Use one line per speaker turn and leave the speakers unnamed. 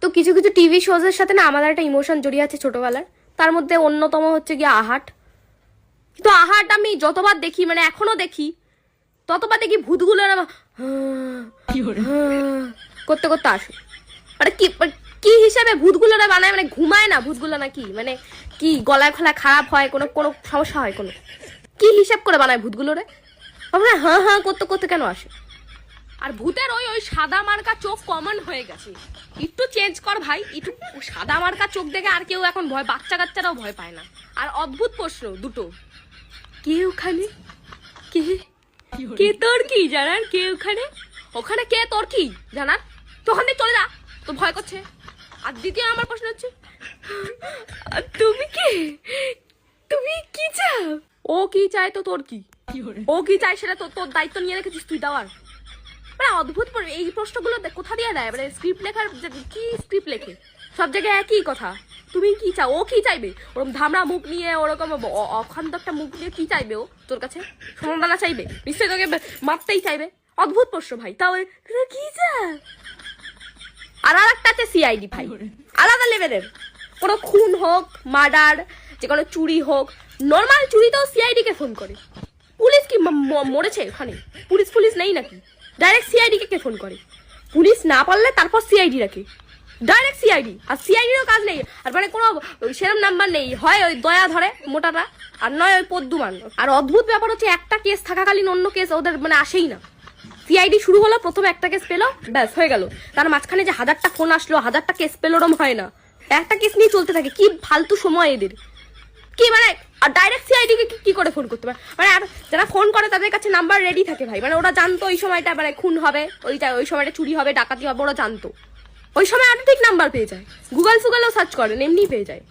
তো কিছু কিছু টিভি শোজের সাথে না আমাদের একটা ইমোশন জড়িয়ে আছে ছোটবেলার। তার মধ্যে অন্যতম হচ্ছে গিয়ে আহাট। কিন্তু আহাট আমি যতবার দেখি, মানে এখনো দেখি, ততবার দেখি ভূতগুলো করতে করতে আসে। মানে কি হিসাবে ভূতগুলোরা বানায়, মানে ঘুমায় না ভূতগুলো নাকি, মানে কি গলায় খোলা খারাপ হয়, কোনো কোনো সমস্যা হয়, কোনো কি হিসাব করে বানায় ভূতগুলোরে? আমরা হ্যাঁ করতে করতে কেন আসে? আর ভূতের ওই ওই সাদা মার্কা চোখ কমন হয়ে গেছে, একটু চেঞ্জ কর ভাই। একটু সাদা মার্কা চোখ দেখে আর কেউ এখন ভয়, বাচ্চা কাচ্চারাও ভয় পায় না। আর অদ্ভুত প্রশ্ন দুটো, কে ওখানে, কে কে তোর কি জানার, কে ওখানে, ওখানে কে তোর কি জানার, তো ওখানে চলে যা, তো ভয় করছে। আর দ্বিতীয় আমার প্রশ্ন হচ্ছে, তুমি কে, তুমি কি চাও, ও কি চায় তো তোর কি, ও কি চায় সেটা তো তোর দায়িত্ব নিয়ে রেখেছিস তুই দেওয়ার। মানে অদ্ভুত এই প্রশ্নগুলো কোথা দিয়ে দেয়, মানে স্ক্রিপ্ট লেখার কি স্ক্রিপ্ট লেখে, সব জায়গায় একই কথা। তুমি কি চাও, ও কি চাইবে, ওরকম ধামড়া মুখ নিয়ে, ওরকম অখান্ত একটা মুখ নিয়ে কি চাইবে ও তোর কাছে? সমাধানা চাইবে নিশ্চয়ই, তোকে মারতেই চাইবে। অদ্ভুত প্রশ্ন ভাই। তাও কি চাও? আর একটা আছে সিআইডি ভাই, আলাদা লেভেলের। কোনো খুন হোক, মার্ডার, যে কোনো চুরি হোক, নর্মাল চুরিতেও সিআইডি কে ফোন করে। পুলিশ কি মরেছে ওখানে? পুলিশ নেই নাকি? ডাইরেক্ট সিআইডি কে ফোন করে। পুলিশ না পারলে তারপর সিআইডি রাখে, ডাইরেক্ট সিআইডি। আর সিআইডিরও কাজ নেই, আর মানে কোনো সেরম নাম্বার নেই, হয় ওই দয়া ধরে মোটাটা, আর নয় ওই পদ্মুমান। আর অদ্ভুত ব্যাপার হচ্ছে, একটা কেস থাকাকালীন অন্য কেস ওদের মানে আসেই না। সিআইডি শুরু হলো, প্রথমে একটা কেস পেলো, ব্যাস হয়ে গেল। তার মাঝখানে যে 1000টা ফোন আসলো, 1000টা কেস পেলো, ওরম হয় না। একটা কেস নিয়ে চলতে থাকে। কি ফালতু সময় এদের, কি মানে। আর ডাইরেক্ট সিআইডি কে কি করে ফোন করতে পারে? মানে আর যারা ফোন করে তাদের কাছে নাম্বার রেডি থাকে ভাই। মানে ওরা জানতো ওই সময়টা মানে খুন হবে, ওই সময়টা চুরি হবে, ডাকাতি হবে, ওরা জানতো। ওই সময় অটোমেটিক নাম্বার পেয়ে যায়, গুগল ফুগলও সার্চ করেন, এমনি পেয়ে যায়।